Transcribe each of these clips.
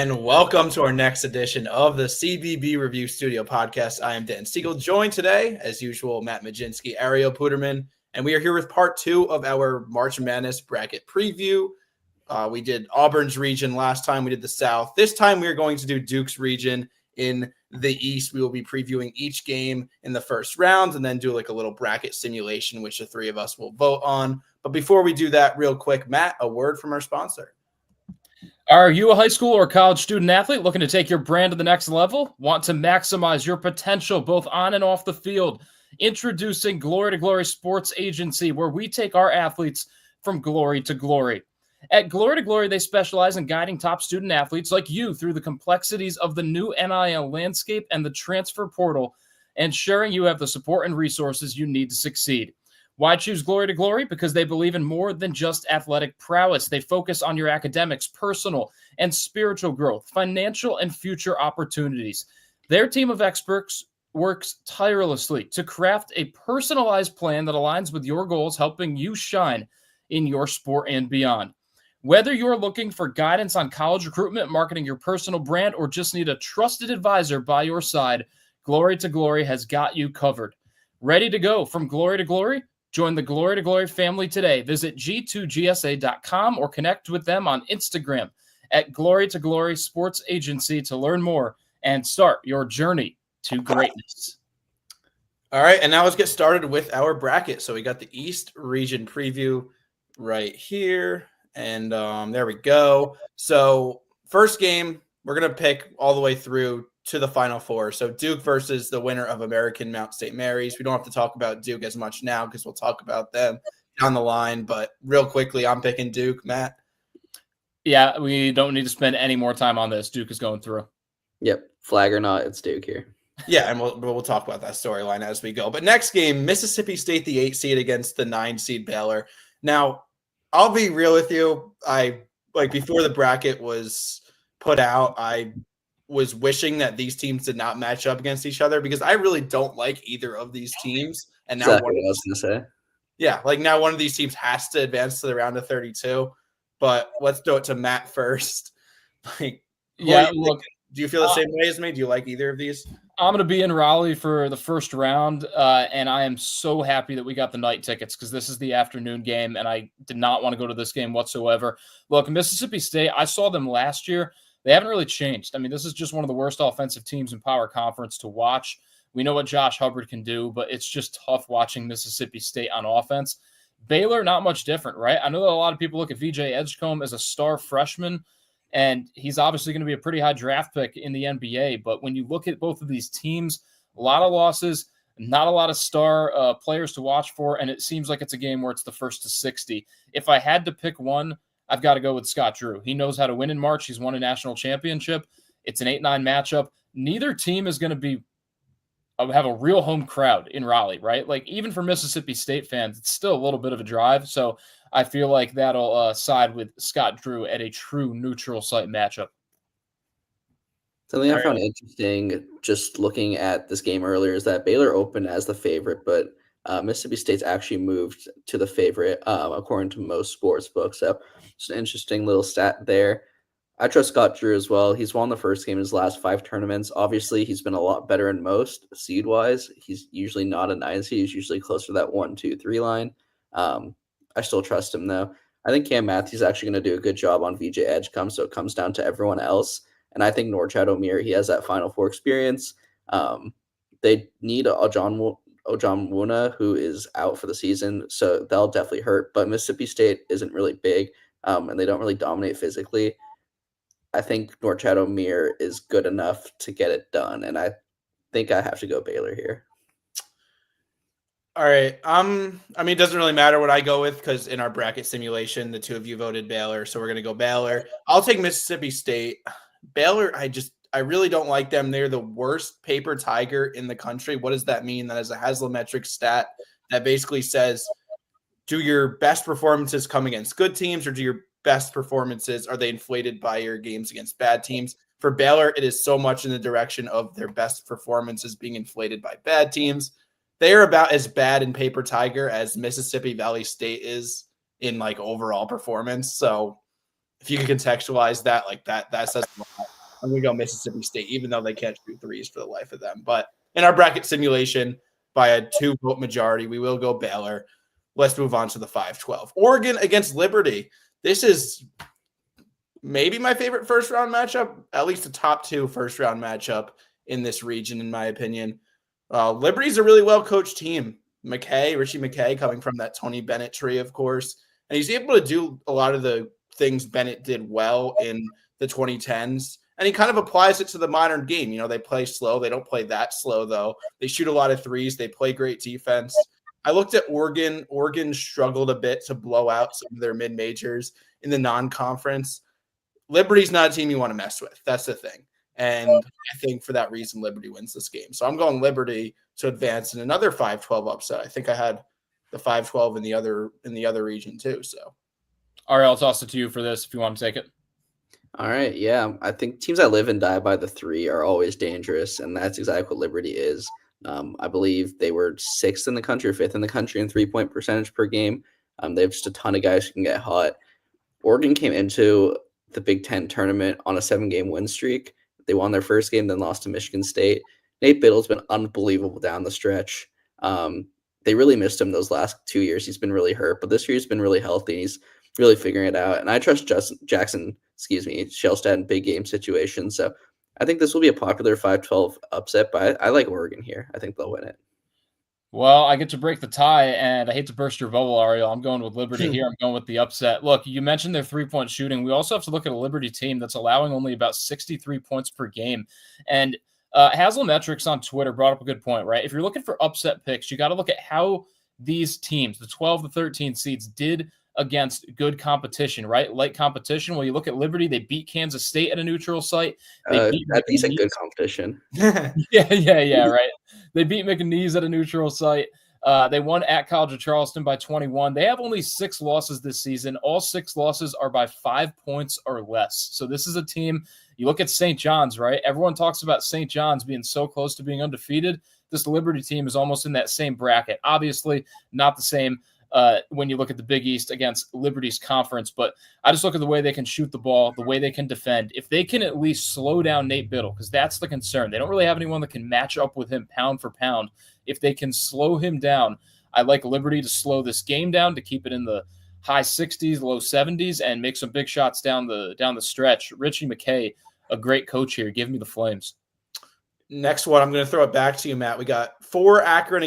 And welcome to our next edition of the CBB Review Studio podcast. I am Dan Siegel, joined today, as usual, Mat Mlodzinski, Ariel Puterman, and we are here with part 2 of our March Madness bracket preview. We did Auburn's region last time. We did the South. This time we are going to do Duke's region in the East. We will be previewing each game in the first round and then do like a little bracket simulation, which the three of us will vote on. But before we do that, real quick, Matt, a word from our sponsor. Are you a high school or college student athlete looking to take your brand to the next level? Want to maximize your potential both on and off the field? Introducing Glory to Glory Sports Agency, where we take our athletes from glory to glory. At Glory to Glory, they specialize in guiding top student athletes like you through the complexities of the new NIL landscape and the transfer portal, ensuring you have the support and resources you need to succeed. Why choose Glory to Glory? Because they believe in more than just athletic prowess. They focus on your academics, personal and spiritual growth, financial and future opportunities. Their team of experts works tirelessly to craft a personalized plan that aligns with your goals, helping you shine in your sport and beyond. Whether you're looking for guidance on college recruitment, marketing your personal brand, or just need a trusted advisor by your side, Glory to Glory has got you covered. Ready to go from glory to glory? Join the Glory to Glory family today. Visit g2gsa.com or connect with them on Instagram at Glory to Glory Sports Agency to learn more and start your journey to greatness. All right, and now let's get started with our bracket. So we got the East region preview right here, and there we go. So first game, we're going to pick all the way through to the Final Four. So Duke versus the winner of American Mount St. Mary's. We don't have to talk about Duke as much now because we'll talk about them down the line. But real quickly, I'm picking Duke. Matt? Yeah, we don't need to spend any more time on this. Duke is going through. Yep, flag or not, it's Duke here. Yeah, and we'll talk about that storyline as we go. But next game, Mississippi State, the 8 seed against the 9 seed Baylor. Now, I'll be real with you. Before the bracket was put out, I was wishing that these teams did not match up against each other because I really don't like either of these teams. And now exactly what I was going to say. Yeah, now one of these teams has to advance to the round of 32. But let's throw it to Matt first. Do you feel the same way as me? Do you like either of these? I'm going to be in Raleigh for the first round, and I am so happy that we got the night tickets because this is the afternoon game, and I did not want to go to this game whatsoever. Look, Mississippi State, I saw them last year. They haven't really changed. I mean, this is just one of the worst offensive teams in Power Conference to watch. We know what Josh Hubbard can do, but it's just tough watching Mississippi State on offense. Baylor, not much different, right? I know that a lot of people look at VJ Edgecombe as a star freshman, and he's obviously going to be a pretty high draft pick in the NBA. But when you look at both of these teams, a lot of losses, not a lot of star players to watch for, and it seems like it's a game where it's the first to 60. If I had to pick one, I've got to go with Scott Drew. He knows how to win in March. He's won a national championship. It's an 8-9 matchup. Neither team is going to have a real home crowd in Raleigh, right? Like, even for Mississippi State fans, it's still a little bit of a drive. So I feel like that'll side with Scott Drew at a true neutral site matchup. Something I found interesting just looking at this game earlier is that Baylor opened as the favorite, but Mississippi State's actually moved to the favorite according to most sports books. So it's an interesting little stat there. I trust Scott Drew as well. He's won the first game in his last 5 tournaments. Obviously, he's been a lot better in most seed-wise. He's usually not a 9 seed. He's usually closer to that 1, 2, 3 line. I still trust him, though. I think Cam Matthews is actually going to do a good job on VJ Edgecombe, so it comes down to everyone else. And I think Norchad Omier, he has that Final Four experience. They need Ojonwuna, who is out for the season, so that'll definitely hurt. But Mississippi State isn't really big, and they don't really dominate physically. I think Norchad Omier is good enough to get it done, and I think I have to go Baylor here. All right. It doesn't really matter what I go with because in our bracket simulation, the two of you voted Baylor, so we're going to go Baylor. I'll take Mississippi State. Baylor, I really don't like them. They're the worst paper tiger in the country. What does that mean? That is a Haslametric stat that basically says, do your best performances come against good teams, or do your best performances, are they inflated by your games against bad teams? For Baylor, it is so much in the direction of their best performances being inflated by bad teams. They are about as bad in paper tiger as Mississippi Valley State is in overall performance. So if you can contextualize that, that says a lot. I'm going to go Mississippi State, even though they can't shoot threes for the life of them. But in our bracket simulation, by a 2-vote majority, we will go Baylor. Let's move on to the 5-12. Oregon against Liberty. This is maybe my favorite first-round matchup, at least a top 2 first-round matchup in this region, in my opinion. Liberty's a really well-coached team. Richie McKay, coming from that Tony Bennett tree, of course. And he's able to do a lot of the things Bennett did well in the 2010s. And he kind of applies it to the modern game. You know, they play slow. They don't play that slow, though. They shoot a lot of threes. They play great defense. I looked at Oregon. Oregon struggled a bit to blow out some of their mid-majors in the non-conference. Liberty's not a team you want to mess with. That's the thing. And I think for that reason, Liberty wins this game. So I'm going Liberty to advance in another 5-12 upset. I think I had the 5-12 in the other region too. So, Ariel, I'll toss it to you for this if you want to take it. All right, yeah. I think teams that live and die by the 3 are always dangerous, and that's exactly what Liberty is. I believe they were 6th in the country or 5th in the country in 3-point percentage per game. They have just a ton of guys who can get hot. Oregon came into the Big Ten tournament on a 7-game win streak. They won their first game, then lost to Michigan State. Nate Biddle's been unbelievable down the stretch. They really missed him those last 2 years. He's been really hurt, but this year he's been really healthy. He's really figuring it out. And I trust Jackson Shellstad in big game situations. So I think this will be a popular 5-12 upset, but I like Oregon here. I think they'll win it. Well, I get to break the tie, and I hate to burst your bubble, Ariel. I'm going with Liberty here. I'm going with the upset. Look, you mentioned their 3-point shooting. We also have to look at a Liberty team that's allowing only about 63 points per game. And Hazelmetrics on Twitter brought up a good point, right? If you're looking for upset picks, you got to look at how these teams, the 12 to 13 seeds, did against good competition, right? Light competition. Well, you look at Liberty, they beat Kansas State at a neutral site. That beats a good competition. Yeah, right. They beat McNeese at a neutral site. They won at College of Charleston by 21. They have only 6 losses this season. All 6 losses are by 5 points or less. So this is a team, you look at St. John's, right? Everyone talks about St. John's being so close to being undefeated. This Liberty team is almost in that same bracket. Obviously, not the same when you look at the Big East against Liberty's conference, but I just look at the way they can shoot the ball, the way they can defend. If they can at least slow down Nate Biddle, because that's the concern. They don't really have anyone that can match up with him pound for pound. If they can slow him down, I like Liberty to slow this game down, to keep it in the high 60s, low 70s, and make some big shots down the stretch. Richie McKay, a great coach here. Give me the Flames. Next one, I'm going to throw it back to you, Matt. We got 4 Arizona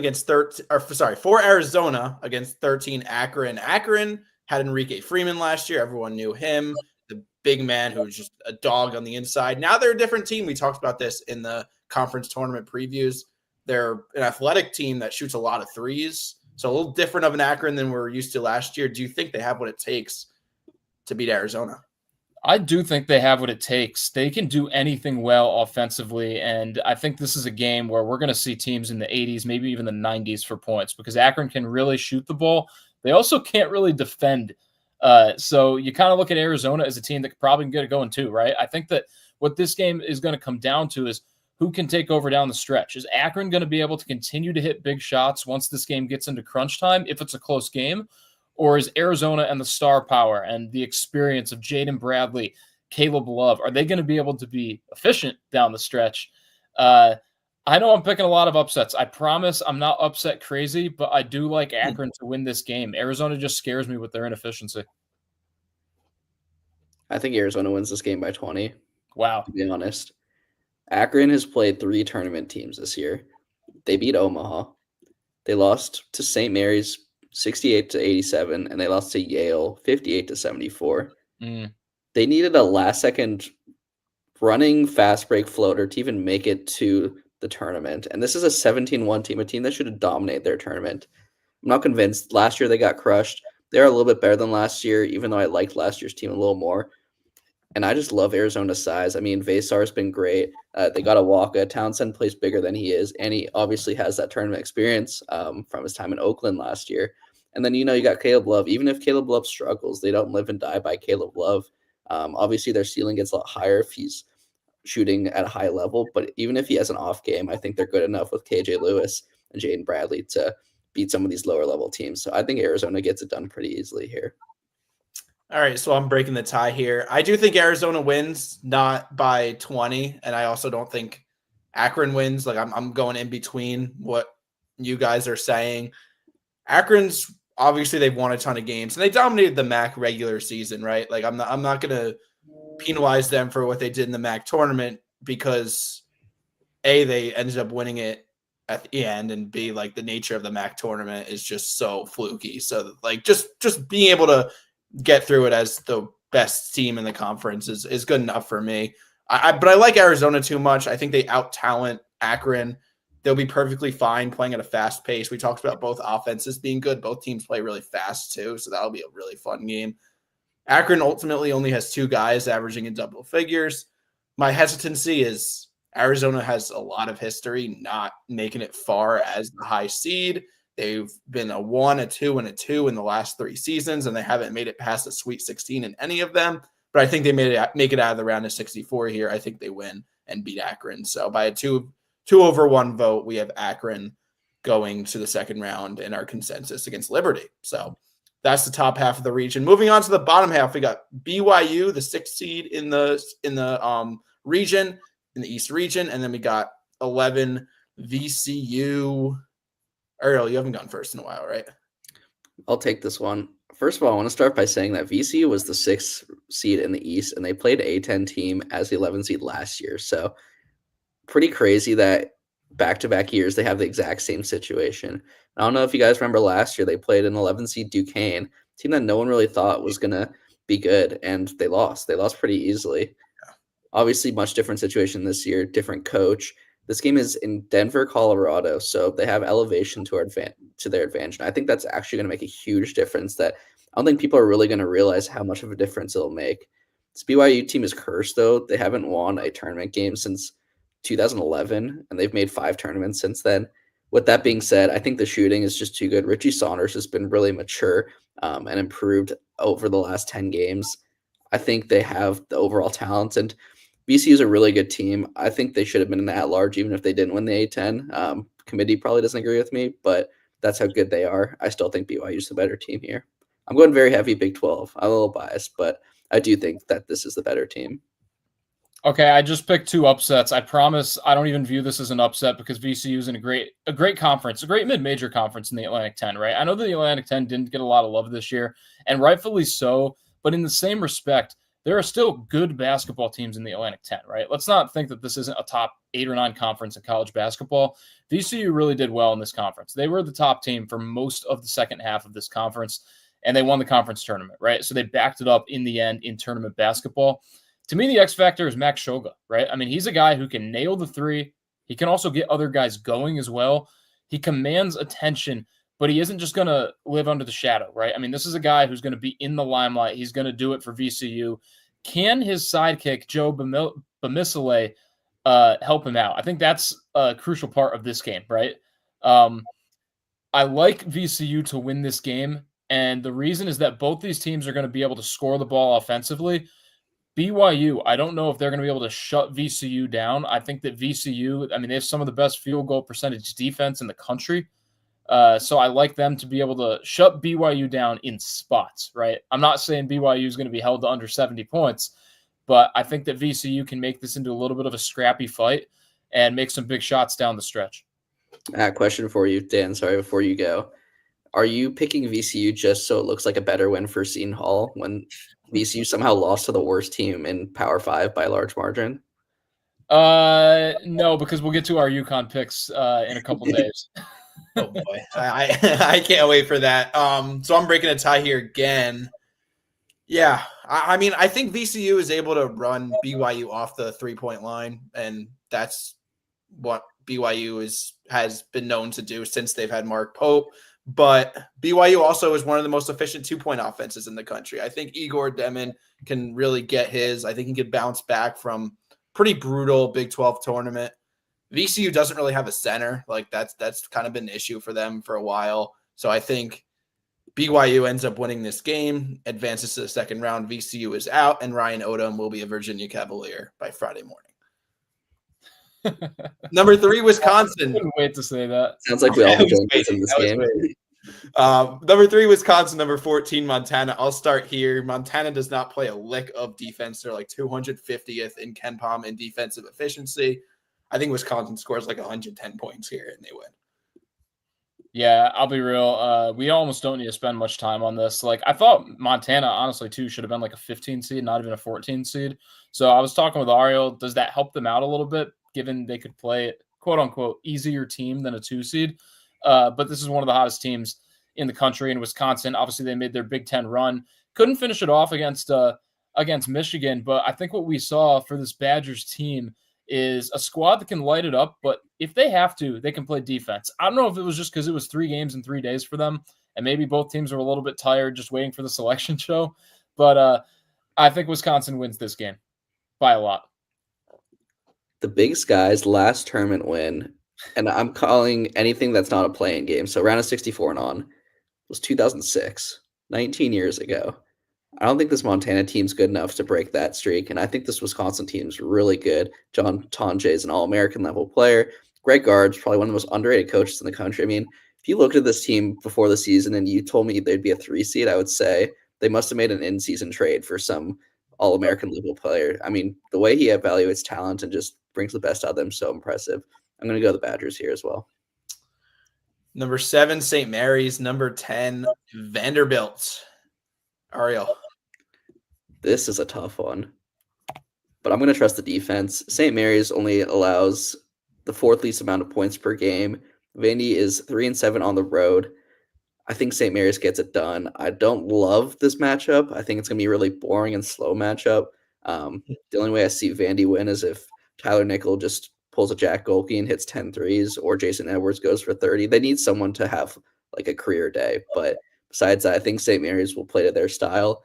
against 13 Akron. Akron had Enrique Freeman last year. Everyone knew him, the big man who was just a dog on the inside. Now they're a different team. We talked about this in the conference tournament previews. They're an athletic team that shoots a lot of threes. So a little different of an Akron than we're used to last year. Do you think they have what it takes to beat Arizona? I do think they have what it takes. They can do anything well offensively, and I think this is a game where we're going to see teams in the 80s, maybe even the 90s for points, because Akron can really shoot the ball. They also can't really defend. So you kind of look at Arizona as a team that could probably get it going too, right? I think that what this game is going to come down to is who can take over down the stretch. Is Akron going to be able to continue to hit big shots once this game gets into crunch time, if it's a close game? Or is Arizona and the star power and the experience of Jaden Bradley, Caleb Love, are they going to be able to be efficient down the stretch? I know I'm picking a lot of upsets. I promise I'm not upset crazy, but I do like Akron to win this game. Arizona just scares me with their inefficiency. I think Arizona wins this game by 20. Wow. To be honest. Akron has played 3 tournament teams this year. They beat Omaha. They lost to St. Mary's 68-87, and they lost to Yale 58-74. They needed a last-second running fast break floater to even make it to the tournament. And this is a 17-1 team, a team that should have dominated their tournament. I'm not convinced. Last year they got crushed. They're a little bit better than last year, even though I liked last year's team a little more. And I just love Arizona's size. I mean, Vasar's been great. They got Awaka. Townsend plays bigger than he is, and he obviously has that tournament experience from his time in Oakland last year. And then, you got Caleb Love. Even if Caleb Love struggles, they don't live and die by Caleb Love. Obviously, their ceiling gets a lot higher if he's shooting at a high level. But even if he has an off game, I think they're good enough with KJ Lewis and Jaden Bradley to beat some of these lower level teams. So I think Arizona gets it done pretty easily here. All right, so I'm breaking the tie here. I do think Arizona wins, not by 20, and I also don't think Akron wins. Like I'm going in between what you guys are saying. Akron's obviously they've won a ton of games and they dominated the MAC regular season, right? Like I'm not gonna penalize them for what they did in the MAC tournament because they ended up winning it at the end, and B, like the nature of the MAC tournament is just so fluky. So like just being able to get through it as the best team in the conference is good enough for me. But I like Arizona too much. I think they out talent Akron. They'll be perfectly fine playing at a fast pace. We talked about both offenses being good. Both teams play really fast too, so that'll be a really fun game. Akron ultimately only has 2 guys averaging in double figures. My hesitancy is Arizona has a lot of history not making it far as the high seed. They've been a 1, a 2, and a 2 in the last 3 seasons, and they haven't made it past the Sweet 16 in any of them. But I think they make it out of the round of 64 here. I think they win and beat Akron. So by a 2-over-1 vote, we have Akron going to the second round in our consensus against Liberty. So that's the top half of the region. Moving on to the bottom half, we got BYU, the 6th seed in the region, in the East region, and then we got 11 VCU. Ariel, you haven't gone first in a while, right? I'll take this one. First of all, I want to start by saying that VCU was the 6th seed in the East, and they played an A10 team as the 11th seed last year. So pretty crazy that back-to-back years they have the exact same situation. I don't know if you guys remember last year, they played an 11th seed Duquesne, team that no one really thought was going to be good, and they lost. They lost pretty easily. Obviously, much different situation this year, different coach. This game is in Denver, Colorado, so they have elevation to their advantage. And I think that's actually going to make a huge difference that I don't think people are really going to realize how much of a difference it'll make. This BYU team is cursed, though. They haven't won a tournament game since 2011, and they've made 5 tournaments since then. With that being said, I think the shooting is just too good. Richie Saunders has been really mature and improved over the last 10 games. I think they have the overall talent, and VCU is a really good team. I think they should have been in the at-large even if they didn't win the A10. Committee probably doesn't agree with me, but that's how good they are. I still think BYU is the better team here. I'm going very heavy Big 12. I'm a little biased, but I do think that this is the better team. Okay, I just picked 2 upsets. I promise I don't even view this as an upset because VCU is in a great conference, a great mid-major conference in the Atlantic 10, right? I know that the Atlantic 10 didn't get a lot of love this year, and rightfully so, but in the same respect, there are still good basketball teams in the Atlantic 10, right? Let's not think that this isn't a top 8 or 9 conference in college basketball. VCU really did well in this conference. They were the top team for most of the second half of this conference, and they won the conference tournament, right? So they backed it up in the end in tournament basketball. To me, the X factor is Max Shoga, right? I mean, he's a guy who can nail the 3. He can also get other guys going as well. He commands attention, but he isn't just going to live under the shadow, right? I mean, this is a guy who's going to be in the limelight. He's going to do it for VCU. Can his sidekick, Joe Bamisile, help him out? I think that's a crucial part of this game, right? I like VCU to win this game, and the reason is that both these teams are going to be able to score the ball offensively. BYU, I don't know if they're going to be able to shut VCU down. I think that VCU, I mean, they have some of the best field goal percentage defense in the country. So I like them to be able to shut BYU down in spots, right? I'm not saying BYU is going to be held to under 70 points, but I think that VCU can make this into a little bit of a scrappy fight and make some big shots down the stretch. Question for you, Dan, sorry, before you go. Are you picking VCU just so it looks like a better win for Seton Hall when VCU somehow lost to the worst team in Power 5 by a large margin? No, because we'll get to our UConn picks in a couple days. Oh boy, I can't wait for that. So I'm breaking a tie here again. Yeah, I mean, I think VCU is able to run BYU off the 3-point line, and that's what BYU has been known to do since they've had Mark Pope. But BYU also is one of the most efficient 2-point offenses in the country. I think Igor Demon can really get his. I think he could bounce back from pretty brutal Big 12 tournament. VCU doesn't really have a center. Like that's kind of been an issue for them for a while. So I think BYU ends up winning this game, advances to the second round. VCU is out, and Ryan Odom will be a Virginia Cavalier by Friday morning. Number 3, Wisconsin. I couldn't wait to say that. Sounds like we all have in this game. Number 3, Wisconsin. Number 14, Montana. I'll start here. Montana does not play a lick of defense. They're like 250th in KenPom in defensive efficiency. I think Wisconsin scores like 110 points here and they win. Yeah, I'll be real. We almost don't need to spend much time on this. Like, I thought Montana, honestly, too, should have been like a 15 seed, not even a 14 seed. So I was talking with Ariel. Does that help them out a little bit, given they could play, quote unquote, easier team than a 2 seed? But this is one of the hottest teams in the country in Wisconsin. Obviously, they made their Big Ten run. Couldn't finish it off against Michigan. But I think what we saw for this Badgers team is a squad that can light it up, but if they have to, they can play defense. I don't know if it was just because it was 3 games in 3 days for them, and maybe both teams were a little bit tired just waiting for the selection show, but I think Wisconsin wins this game by a lot. The Big Sky's last tournament win, and I'm calling anything that's not a playing game, so round of 64 and on, was 2006, 19 years ago. I don't think this Montana team's good enough to break that streak, and I think this Wisconsin team's really good. John Tonje is an all-American level player. Greg Gard's probably one of the most underrated coaches in the country. I mean, if you looked at this team before the season and you told me they'd be a 3 seed, I would say they must have made an in-season trade for some all-American level player. I mean, the way he evaluates talent and just brings the best out of them is so impressive. I'm going to go the Badgers here as well. Number 7, St. Mary's. Number 10, Vanderbilt. Ariel. This is a tough one, but I'm going to trust the defense. St. Mary's only allows the 4th least amount of points per game. Vandy is 3-7 on the road. I think St. Mary's gets it done. I don't love this matchup. I think it's going to be a really boring and slow matchup. The only way I see Vandy win is if Tyler Nickel just pulls a Jack Golke and hits 10 threes, or Jason Edwards goes for 30. They need someone to have like a career day. But besides that, I think St. Mary's will play to their style.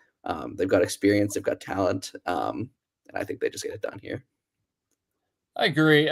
They've got experience, they've got talent, and I think they just get it done here. I agree.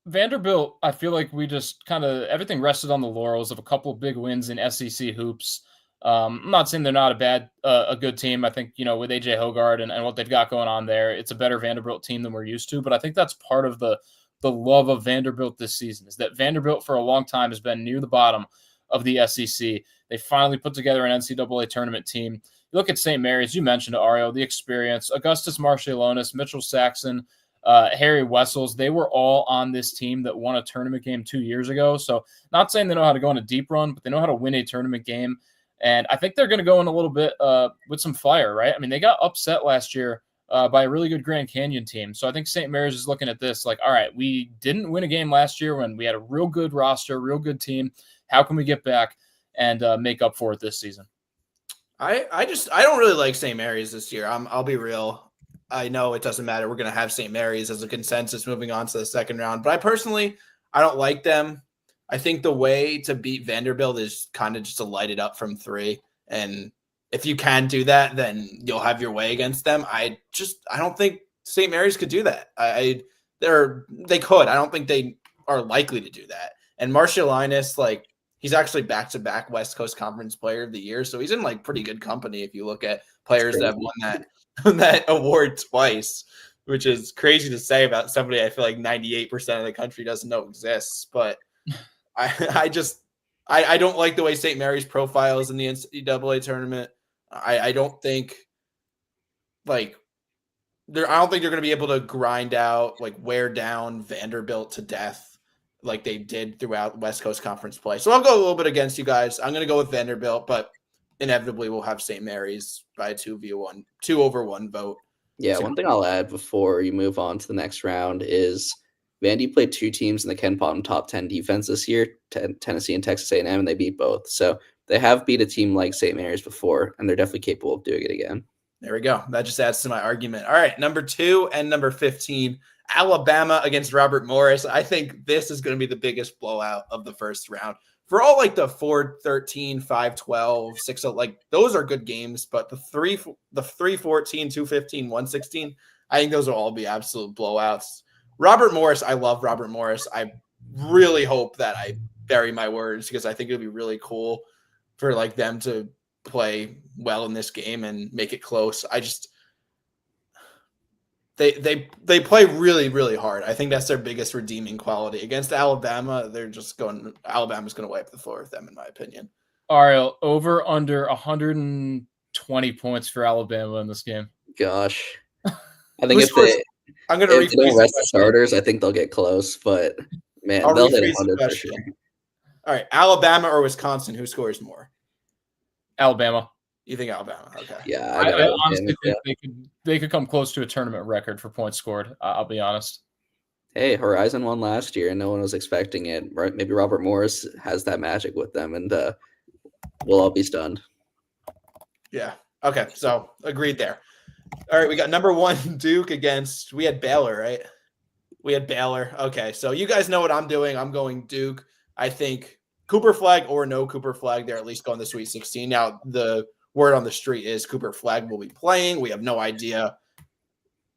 Vanderbilt, I feel like we just kind of everything rested on the laurels of a couple of big wins in SEC hoops. I'm not saying they're not a good team. I think, with AJ Hoggard and what they've got going on there, it's a better Vanderbilt team than we're used to. But I think that's part of the love of Vanderbilt this season, is that Vanderbilt for a long time has been near the bottom of the SEC. They finally put together an NCAA tournament team. You look at St. Mary's, you mentioned Ariel, the experience, Augustus Marcialonis, Mitchell Saxon, Harry Wessels, they were all on this team that won a tournament game 2 years ago. So not saying they know how to go on a deep run, but they know how to win a tournament game. And I think they're going to go in a little bit with some fire, right? I mean, they got upset last year by a really good Grand Canyon team. So I think St. Mary's is looking at this like, all right, we didn't win a game last year when we had a real good roster, real good team. How can we get back and make up for it this season? I don't really like St. Mary's this year. I'll be real. I know it doesn't matter. We're going to have St. Mary's as a consensus moving on to the second round. But I don't like them. I think the way to beat Vanderbilt is kind of just to light it up from 3. And if you can do that, then you'll have your way against them. I don't think St. Mary's could do that. They could. I don't think they are likely to do that. And Marcialonis, he's actually back-to-back West Coast Conference Player of the Year, so he's in pretty good company if you look at players that have won that award twice, which is crazy to say about somebody I feel like 98% of the country doesn't know exists. But I don't like the way St. Mary's profile is in the NCAA tournament. I don't think they're going to be able to grind out, wear down Vanderbilt to death like they did throughout West Coast Conference play. So I'll go a little bit against you guys. I'm going to go with Vanderbilt, but inevitably we'll have St. Mary's by a 2-over-1 vote. Yeah, one thing I'll add before you move on to the next round is Vandy played 2 teams in the KenPom top 10 defense this year, Tennessee and Texas A&M, and they beat both. So they have beat a team like St. Mary's before, and they're definitely capable of doing it again. There we go. That just adds to my argument. All right, number 2 and number 15, Alabama against Robert Morris. I think this is going to be the biggest blowout of the first round. For all the 4-13, 5-12, 6, those are good games, but the 3-14, 2-15, 1-16, I think those will all be absolute blowouts. Robert Morris, I love Robert Morris. I really hope that I bury my words because I think it'll be really cool for them to play well in this game and make it close. They play really, really hard. I think that's their biggest redeeming quality. Against Alabama, Alabama's going to wipe the floor with them, in my opinion. Ariel, over under 120 points for Alabama in this game. Gosh. I think Who if scores? they I'm going to if they don't rephrase the rest the question. starters, I think they'll get close. But man, I'll they'll hit rephrase the 100 for question. sure. All right, Alabama or Wisconsin, who scores more? Alabama. You think Alabama? Okay. Yeah, I got honestly Alabama. think they could come close to a tournament record for points scored. I'll be honest. Hey, Horizon won last year, and no one was expecting it. Right? Maybe Robert Morris has that magic with them, and we'll all be stunned. Yeah. Okay. So agreed there. All right, we got number 1 Duke against. We had Baylor, right? We had Baylor. Okay, so you guys know what I'm doing. I'm going Duke. I think Cooper Flag or no Cooper Flag, they're at least going to Sweet 16. Now the word on the street is Cooper Flag will be playing. We have no idea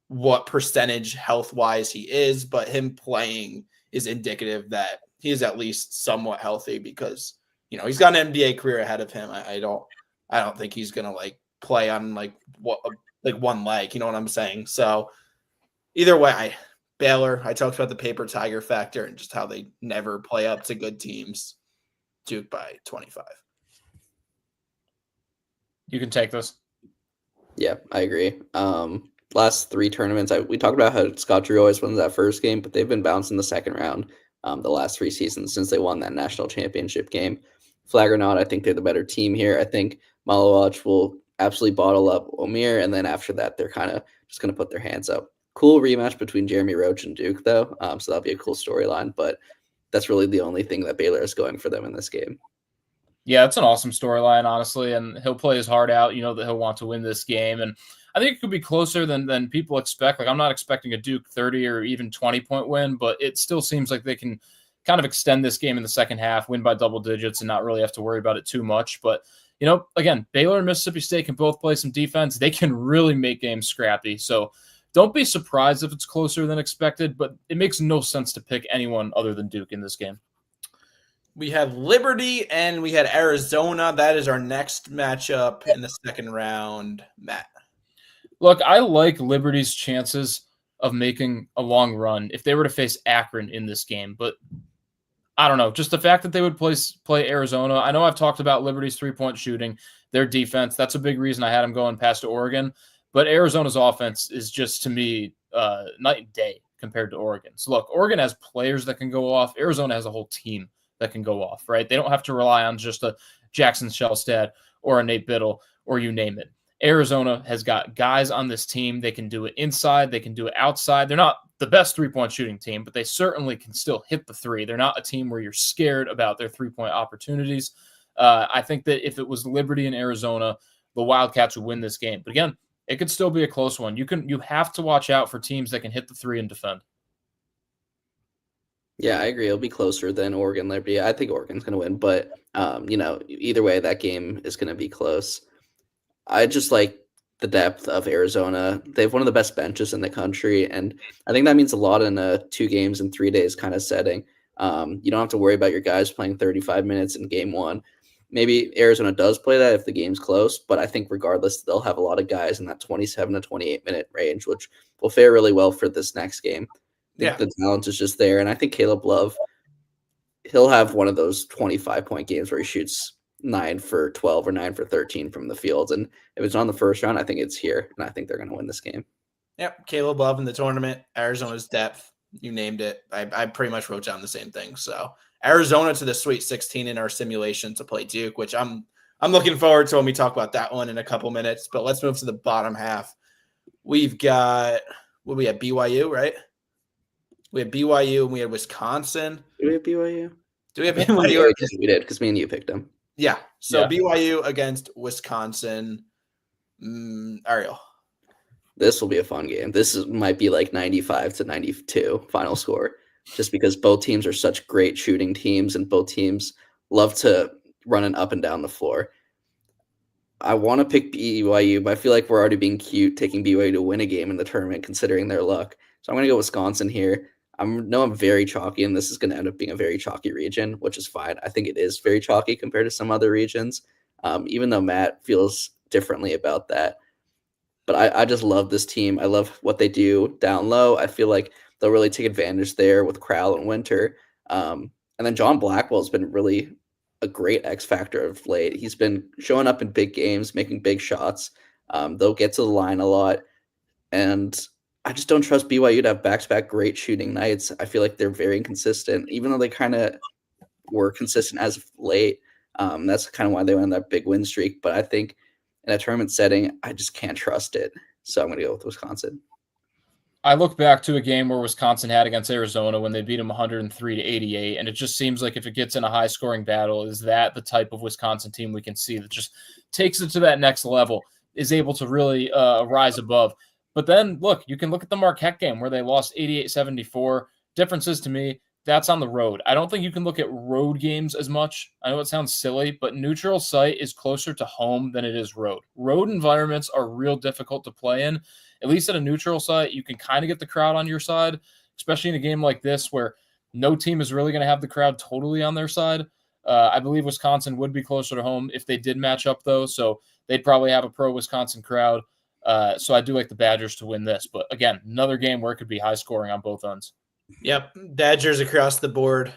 what percentage health-wise he is, but him playing is indicative that he is at least somewhat healthy because he's got an NBA career ahead of him. I don't think he's gonna play on one leg. You know what I'm saying? So either way, Baylor. I talked about the paper tiger factor and just how they never play up to good teams. Duke by 25. You can take this. Yeah, I agree. Last 3 tournaments, we talked about how Scott Drew always wins that first game, but they've been bounced in the second round the last 3 seasons since they won that national championship game. Flag or not, I think they're the better team here. I think Mlodzinski will absolutely bottle up Omier, and then after that, they're kind of just going to put their hands up. Cool rematch between Jeremy Roach and Duke, though, so that'll be a cool storyline, but that's really the only thing that Baylor is going for them in this game. Yeah, it's an awesome storyline, honestly, and he'll play his heart out. You know that he'll want to win this game, and I think it could be closer than people expect. Like, I'm not expecting a Duke 30 or even 20-point win, but it still seems like they can kind of extend this game in the second half, win by double digits, and not really have to worry about it too much. But, again, Baylor and Mississippi State can both play some defense. They can really make games scrappy. So don't be surprised if it's closer than expected, but it makes no sense to pick anyone other than Duke in this game. We have Liberty and we had Arizona. That is our next matchup in the second round. Matt. Look, I like Liberty's chances of making a long run if they were to face Akron in this game, but I don't know. Just the fact that they would play Arizona. I know I've talked about Liberty's 3-point shooting, their defense. That's a big reason I had them going past Oregon, but Arizona's offense is just, to me, night and day compared to Oregon. So look, Oregon has players that can go off. Arizona has a whole team that can go off, right? They don't have to rely on just a Jackson Shellstad or a Nate Biddle or you name it. Arizona has got guys on this team. They can do it inside. They can do it outside. They're not the best 3-point shooting team, but they certainly can still hit the 3. They're not a team where you're scared about their 3-point opportunities. I think that if it was Liberty and Arizona, the Wildcats would win this game. But again, it could still be a close one. You have to watch out for teams that can hit the 3 and defend. Yeah, I agree. It'll be closer than Oregon Liberty. I think Oregon's going to win, but either way, that game is going to be close. I just like the depth of Arizona. They have one of the best benches in the country, and I think that means a lot in a 2 games in 3 days kind of setting. You don't have to worry about your guys playing 35 minutes in game 1. Maybe Arizona does play that if the game's close, but I think regardless, they'll have a lot of guys in that 27 to 28-minute range, which will fare really well for this next game. I think the talent is just there, and I think Caleb Love, he'll have one of those 25-point games where he shoots 9 for 12 or 9 for 13 from the field. And if it's on the first round, I think it's here, and I think they're going to win this game. Yep, Caleb Love in the tournament, Arizona's depth, you named it. I pretty much wrote down the same thing. So Arizona to the Sweet 16 in our simulation to play Duke, which I'm looking forward to when we talk about that one in a couple minutes. But let's move to the bottom half. We've got we have BYU, right? We have BYU and we had Wisconsin. Do we have BYU? Do we have BYU? We did, because me and you picked them. Yeah. So BYU against Wisconsin. Ariel. This will be a fun game. This might be like 95 to 92 final score, just because both teams are such great shooting teams and both teams love to run it up and down the floor. I want to pick BYU, but I feel like we're already being cute taking BYU to win a game in the tournament, considering their luck. So I'm going to go Wisconsin here. I'm very chalky, and this is going to end up being a very chalky region, which is fine. I think it is very chalky compared to some other regions, even though Matt feels differently about that. But I just love this team. I love what they do down low. I feel like they'll really take advantage there with Crowell and Winter. And then John Blackwell's been really a great X factor of late. He's been showing up in big games, making big shots. They'll get to the line a lot. And I just don't trust BYU to have back-to-back great shooting nights. I feel like they're very inconsistent, even though they kind of were consistent as of late. That's kind of why they went on that big win streak. But I think in a tournament setting, I just can't trust it. So I'm going to go with Wisconsin. I look back to a game where Wisconsin had against Arizona when they beat them 103-88, and it just seems like if it gets in a high-scoring battle, is that the type of Wisconsin team we can see that just takes it to that next level, is able to really rise above. But then, look, you can look at the Marquette game where they lost 88-74. Differences to me, that's on the road. I don't think you can look at road games as much. I know it sounds silly, but neutral site is closer to home than it is road. Road environments are real difficult to play in. At least at a neutral site, you can kind of get the crowd on your side, especially in a game like this where no team is really going to have the crowd totally on their side. I believe Wisconsin would be closer to home if they did match up, though, so they'd probably have a pro-Wisconsin crowd. So I do like the Badgers to win this. But, again, another game where it could be high-scoring on both ends. Yep, Badgers across the board.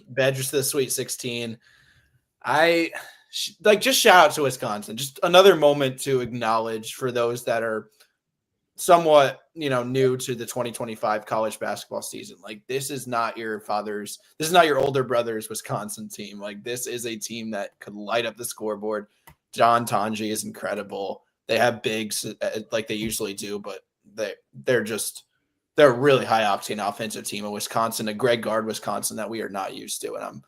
Badgers to the Sweet 16. Just shout out to Wisconsin. Just another moment to acknowledge for those that are somewhat, new to the 2025 college basketball season. Like, this is not your older brother's Wisconsin team. Like, this is a team that could light up the scoreboard. John Tonji is incredible. They have bigs like they usually do, but they're a really high octane offensive team of Wisconsin, a Greg Gard Wisconsin that we are not used to. And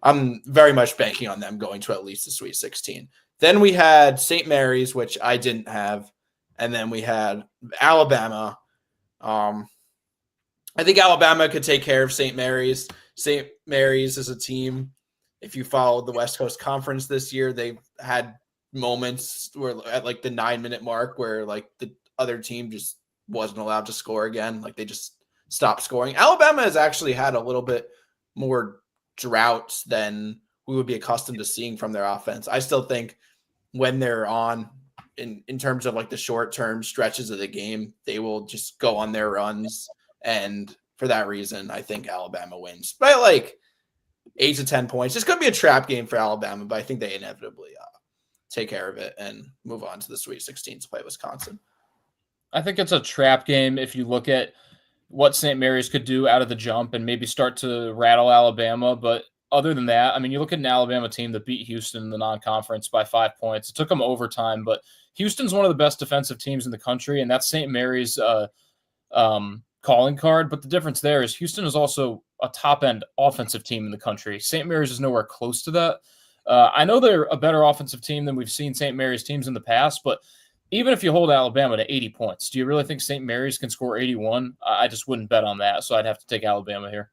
I'm very much banking on them going to at least the Sweet 16. Then we had St. Mary's, which I didn't have. And then we had Alabama. I think Alabama could take care of St. Mary's. St. Mary's is a team, if you followed the West Coast Conference this year, they've had moments where at like the 9-minute mark where like the other team just wasn't allowed to score again. Like they just stopped scoring. Alabama has actually had a little bit more droughts than we would be accustomed to seeing from their offense. I still think when they're on in terms of like the short-term stretches of the game, they will just go on their runs. And for that reason, I think Alabama wins by like 8 to 10 points. This could be a trap game for Alabama, but I think they inevitably take care of it and move on to the Sweet 16 to play Wisconsin. I think it's a trap game if you look at what St. Mary's could do out of the jump and maybe start to rattle Alabama. But other than that, I mean, you look at an Alabama team that beat Houston in the non-conference by 5 points. It took them overtime, but Houston's one of the best defensive teams in the country, and that's St. Mary's calling card. But the difference there is Houston is also a top-end offensive team in the country. St. Mary's is nowhere close to that. I know they're a better offensive team than we've seen St. Mary's teams in the past, but even if you hold Alabama to 80 points, do you really think St. Mary's can score 81? I just wouldn't bet on that, so I'd have to take Alabama here.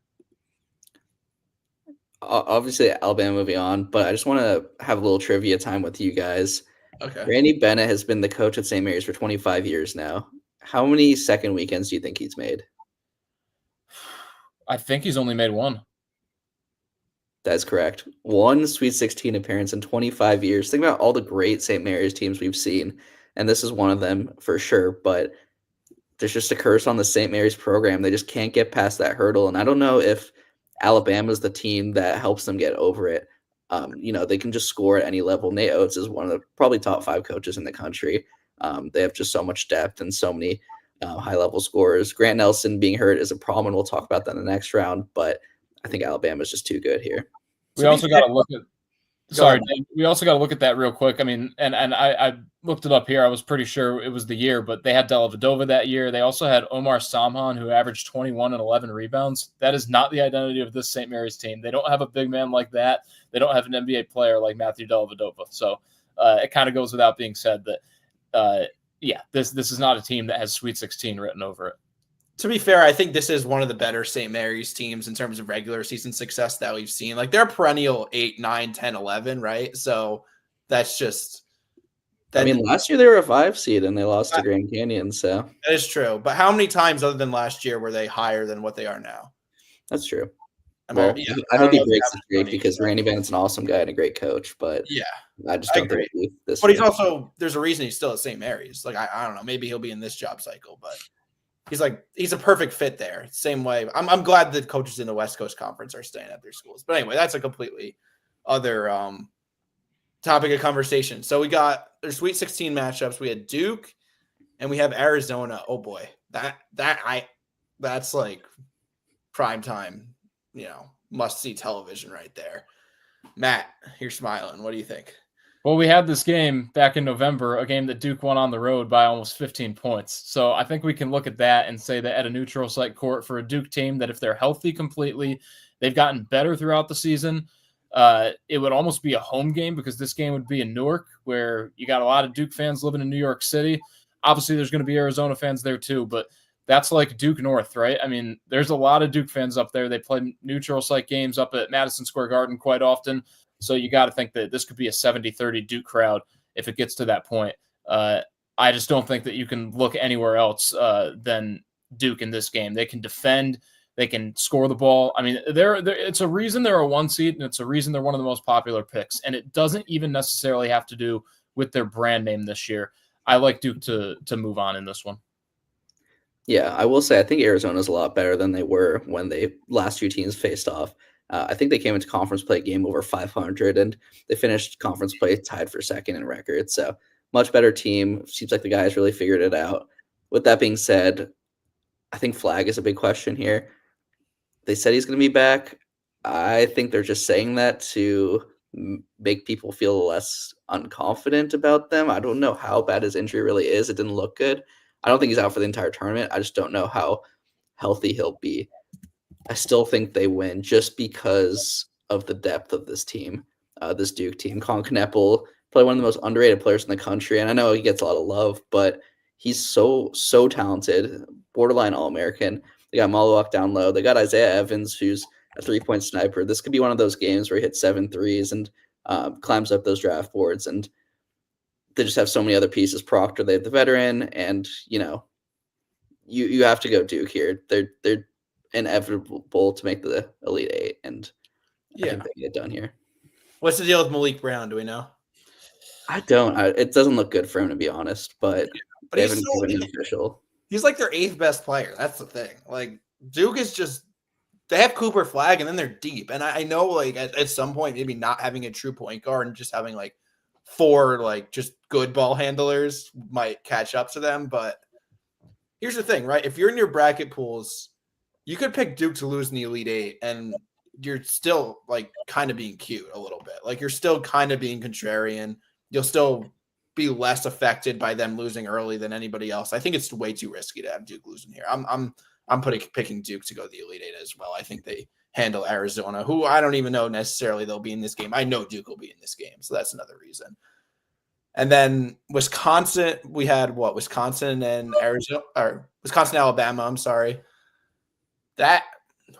Obviously, Alabama moving on, but I just want to have a little trivia time with you guys. Okay. Randy Bennett has been the coach at St. Mary's for 25 years now. How many second weekends do you think he's made? I think he's only made one. That's correct. One Sweet 16 appearance in 25 years. Think about all the great St. Mary's teams we've seen, and this is one of them for sure, but there's just a curse on the St. Mary's program. They just can't get past that hurdle, and I don't know if Alabama's the team that helps them get over it. They can just score at any level. Nate Oates is one of the probably top 5 coaches in the country. They have just so much depth and so many high-level scorers. Grant Nelson being hurt is a problem, and we'll talk about that in the next round, but I think Alabama is just too good here. We also got to look at we also got to look at that real quick. I mean, and I looked it up here. I was pretty sure it was the year, but they had Dellavedova that year. They also had Omar Samhan, who averaged 21 and 11 rebounds. That is not the identity of this St. Mary's team. They don't have a big man like that. They don't have an NBA player like Matthew Dellavedova. So it kind of goes without being said that, this is not a team that has Sweet 16 written over it. To be fair, I think this is one of the better St. Mary's teams in terms of regular season success that we've seen. Like they're perennial 8, 9, 10, 11, right? So that's just I mean, last year they were a 5 seed and they lost to Grand Canyon. So that is true. But how many times other than last year were they higher than what they are now? That's true. I hope he breaks the streak because Randy Bennett's an awesome guy and a great coach. But yeah, I just don't think this. But he's also there's a reason he's still at St. Mary's. Like I don't know, maybe he'll be in this job cycle, but he's a perfect fit there. Same way. I'm glad the coaches in the West Coast Conference are staying at their schools. But anyway, that's a completely other topic of conversation. So we got their Sweet 16 matchups. We had Duke and we have Arizona. Oh boy, that's like prime time, must see television right there. Matt, you're smiling. What do you think? Well, we had this game back in November, a game that Duke won on the road by almost 15 points. So I think we can look at that and say that at a neutral site court for a Duke team, that if they're healthy completely, they've gotten better throughout the season. It would almost be a home game because this game would be in Newark, where you got a lot of Duke fans living in New York City. Obviously, there's going to be Arizona fans there too, but that's like Duke North, right? I mean, there's a lot of Duke fans up there. They play neutral site games up at Madison Square Garden quite often. So you got to think that this could be a 70-30 Duke crowd if it gets to that point. I just don't think that you can look anywhere else than Duke in this game. They can defend. They can score the ball. I mean, it's a reason they're a 1 seed, and it's a reason they're one of the most popular picks. And it doesn't even necessarily have to do with their brand name this year. I like Duke to move on in this one. Yeah, I will say I think Arizona's a lot better than they were when they last two teams faced off. I think they came into conference play game over 500, and they finished conference play tied for second in record. So much better team. Seems like the guys really figured it out. With that being said, I think flag is a big question here. They said he's going to be back. I think they're just saying that to make people feel less unconfident about them. I don't know how bad his injury really is. It didn't look good. I don't think he's out for the entire tournament. I just don't know how healthy he'll be. I still think they win just because of the depth of this team, this Duke team. Colin Kneppel, probably one of the most underrated players in the country, and I know he gets a lot of love, but he's so talented, borderline All-American. They got Malawak down low. They got Isaiah Evans, who's a three-point sniper. This could be one of those games where he hits 7 threes and climbs up those draft boards, and they just have so many other pieces. Proctor, they have the veteran, and you have to go Duke here. They're inevitable to make the Elite Eight, and I think they get done here. What's the deal with Malik Brown? Do we know? I don't. It doesn't look good for him, to be honest, but they haven't given an official. He's like their 8th best player. That's the thing. Like, Duke is just – they have Cooper Flagg, and then they're deep. And I know, like, at some point, maybe not having a true point guard and just having, like, 4, like, just good ball handlers might catch up to them. But here's the thing, right? If you're in your bracket pools, you could pick Duke to lose in the Elite Eight, and you're still, like, kind of being cute a little bit. Like, you're still kind of being contrarian. You'll still – be less affected by them losing early than anybody else. I think it's way too risky to have Duke losing here. I'm picking Duke to go to the Elite Eight as well. I think they handle Arizona, who I don't even know necessarily they'll be in this game. I know Duke will be in this game, so that's another reason. And then Wisconsin, we had Wisconsin and Arizona, or Wisconsin, Alabama. I'm sorry. That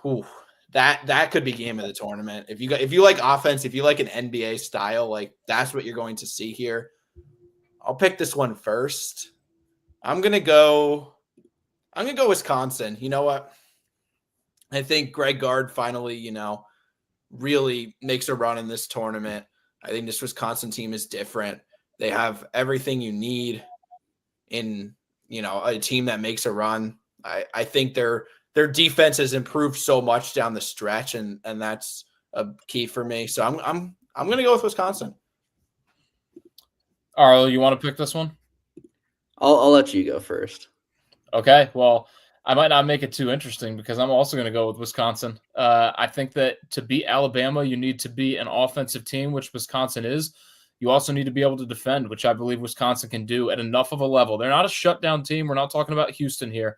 could be game of the tournament. If you like offense, if you like an NBA style, like that's what you're going to see here. I'll pick this one first. I'm gonna go Wisconsin. You know what? I think Greg Gard finally, really makes a run in this tournament. I think this Wisconsin team is different. They have everything you need in, a team that makes a run. I think their defense has improved so much down the stretch, and that's a key for me. So I'm gonna go with Wisconsin. Ariel, you want to pick this one? I'll let you go first. Okay, well, I might not make it too interesting because I'm also going to go with Wisconsin. I think that to beat Alabama, you need to be an offensive team, which Wisconsin is. You also need to be able to defend, which I believe Wisconsin can do at enough of a level. They're not a shutdown team. We're not talking about Houston here.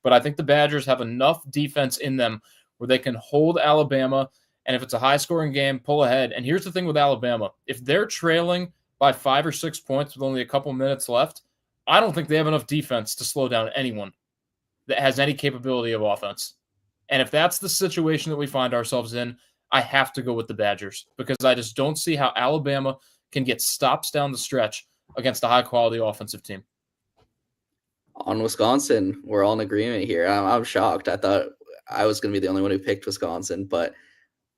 But I think the Badgers have enough defense in them where they can hold Alabama, and if it's a high-scoring game, pull ahead. And here's the thing with Alabama. If they're trailing by 5 or 6 points with only a couple minutes left, I don't think they have enough defense to slow down anyone that has any capability of offense. And if that's the situation that we find ourselves in, I have to go with the Badgers because I just don't see how Alabama can get stops down the stretch against a high-quality offensive team. On Wisconsin, we're all in agreement here. I'm shocked. I thought I was going to be the only one who picked Wisconsin, but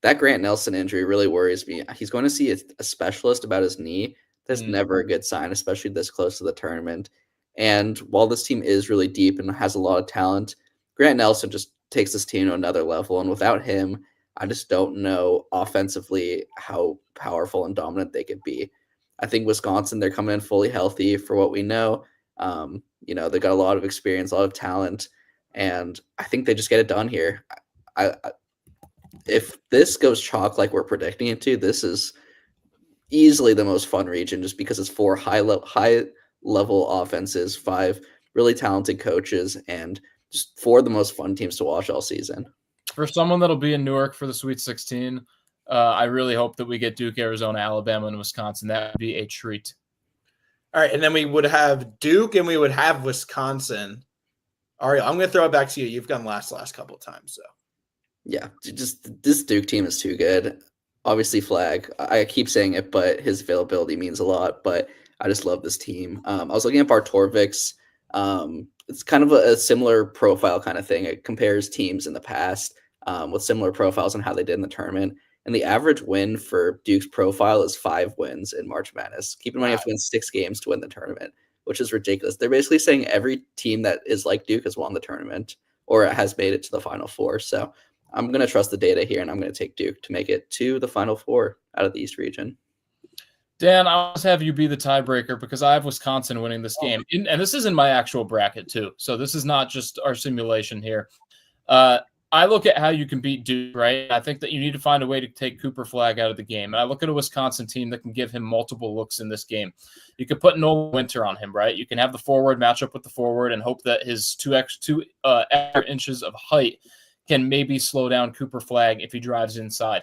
that Grant Nelson injury really worries me. He's going to see a specialist about his knee. That's never a good sign, especially this close to the tournament. And while this team is really deep and has a lot of talent, Grant Nelson just takes this team to another level. And without him, I just don't know offensively how powerful and dominant they could be. I think Wisconsin, they're coming in fully healthy for what we know. They got a lot of experience, a lot of talent, and I think they just get it done here. If this goes chalk like we're predicting it to, this is easily the most fun region just because it's 4 high level offenses, 5 really talented coaches, and just 4 of the most fun teams to watch all season. For someone that'll be in Newark for the Sweet 16, I really hope that we get Duke, Arizona, Alabama, and Wisconsin. That would be a treat. All right, and then we would have Duke and we would have Wisconsin. Ariel, I'm going to throw it back to you. You've gone last couple of times, so. Yeah, just this Duke team is too good. Obviously, Flag. I keep saying it, but his availability means a lot. But I just love this team. I was looking at Bartorvik's. It's kind of a similar profile kind of thing. It compares teams in the past with similar profiles and how they did in the tournament. And the average win for Duke's profile is 5 wins in March Madness. Keep in mind, you have to win 6 games to win the tournament, which is ridiculous. They're basically saying every team that is like Duke has won the tournament or has made it to the Final Four. So I'm going to trust the data here, and I'm going to take Duke to make it to the Final Four out of the East region. Dan, I'll just have you be the tiebreaker because I have Wisconsin winning this game. And this is in my actual bracket, too. So this is not just our simulation here. I look at how you can beat Duke, right? I think that you need to find a way to take Cooper Flag out of the game. And I look at a Wisconsin team that can give him multiple looks in this game. You could put Nolan Winter on him, right? You can have the forward match up with the forward and hope that his 2 extra inches of height can maybe slow down Cooper Flag if he drives inside.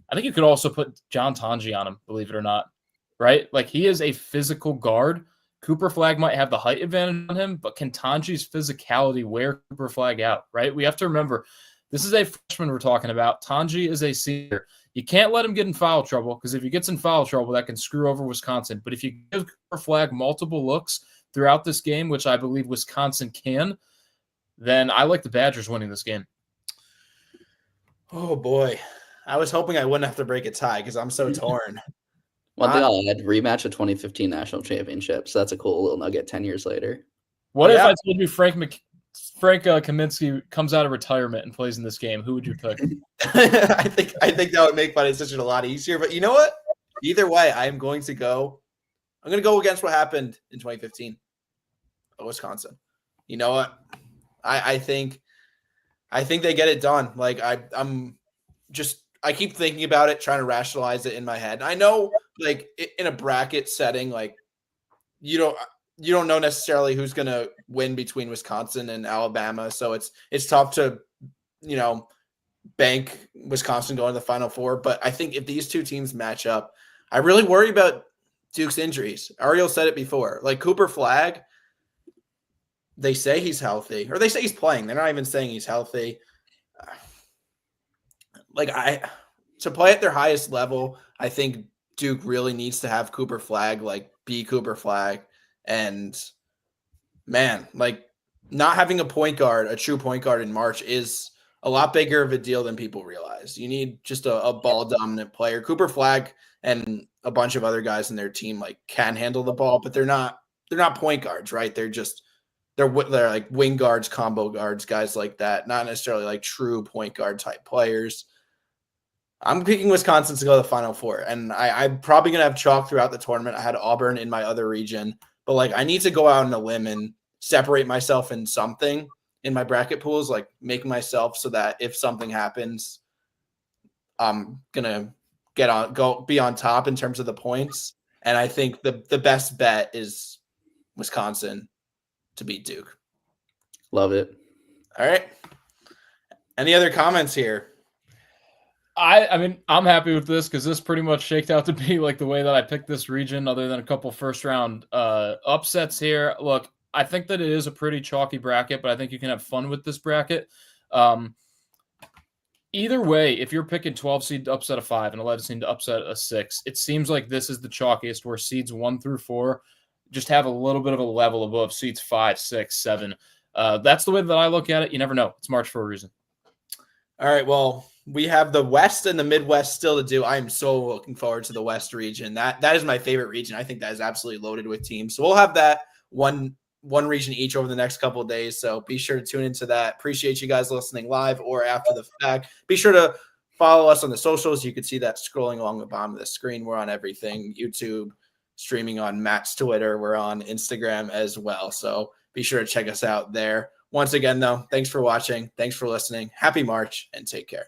I think you could also put John Tanji on him, believe it or not, right? Like, he is a physical guard. Cooper Flag might have the height advantage on him, but can Tanji's physicality wear Cooper Flag out, right? We have to remember, this is a freshman we're talking about. Tanji is a senior. You can't let him get in foul trouble because if he gets in foul trouble, that can screw over Wisconsin. But if you give Cooper Flag multiple looks throughout this game, which I believe Wisconsin can, then I like the Badgers winning this game. Oh, boy. I was hoping I wouldn't have to break a tie because I'm so torn. One thing I'll add, rematch of 2015 national championship. So that's a cool little nugget 10 years later. What if I told you Frank Kaminsky comes out of retirement and plays in this game? Who would you pick? I think that would make my decision a lot easier. But you know what? Either way, I'm going to go against what happened in 2015, Wisconsin. You know what? I think they get it done. Like I keep thinking about it, trying to rationalize it in my head. I know, like, in a bracket setting, like, you don't know necessarily who's going to win between Wisconsin and Alabama. So it's tough to, bank Wisconsin going to the Final Four. But I think if these two teams match up, I really worry about Duke's injuries. Ariel said it before. Like, Cooper Flag, they say he's healthy, or they say he's playing. They're not even saying he's healthy. To play at their highest level, I think Duke really needs to have Cooper Flag, be Cooper Flag. And man, not having a true point guard in March is a lot bigger of a deal than people realize. You need just a ball dominant player. Cooper Flag and a bunch of other guys in their team can handle the ball, but they're not point guards, right? They're like wing guards, combo guards, guys like that. Not necessarily true point guard type players. I'm picking Wisconsin to go to the Final Four, and I'm probably going to have chalk throughout the tournament. I had Auburn in my other region, but I need to go out on a limb and separate myself in something in my bracket pools, make myself so that if something happens, I'm going to be on top in terms of the points. And I think the best bet is Wisconsin to beat Duke. Love it. All right. Any other comments here? I mean, I'm happy with this because this pretty much shaked out to be the way that I picked this region, other than a couple first round upsets here. Look, I think that it is a pretty chalky bracket, but I think you can have fun with this bracket. Either way, if you're picking 12 seed to upset a 5 and 11 seed to upset a 6, it seems like this is the chalkiest, where seeds 1 through 4 just have a little bit of a level above seeds 5, 6, 7. That's the way that I look at it. You never know. It's March for a reason. All right, well, we have the West and the Midwest still to do. I am so looking forward to the West region. That is my favorite region. I think that is absolutely loaded with teams. So we'll have that one region each over the next couple of days. So be sure to tune into that. Appreciate you guys listening live or after the fact. Be sure to follow us on the socials. You can see that scrolling along the bottom of the screen. We're on everything, YouTube, streaming on Matt's Twitter. We're on Instagram as well. So be sure to check us out there. Once again, though, thanks for watching. Thanks for listening. Happy March and take care.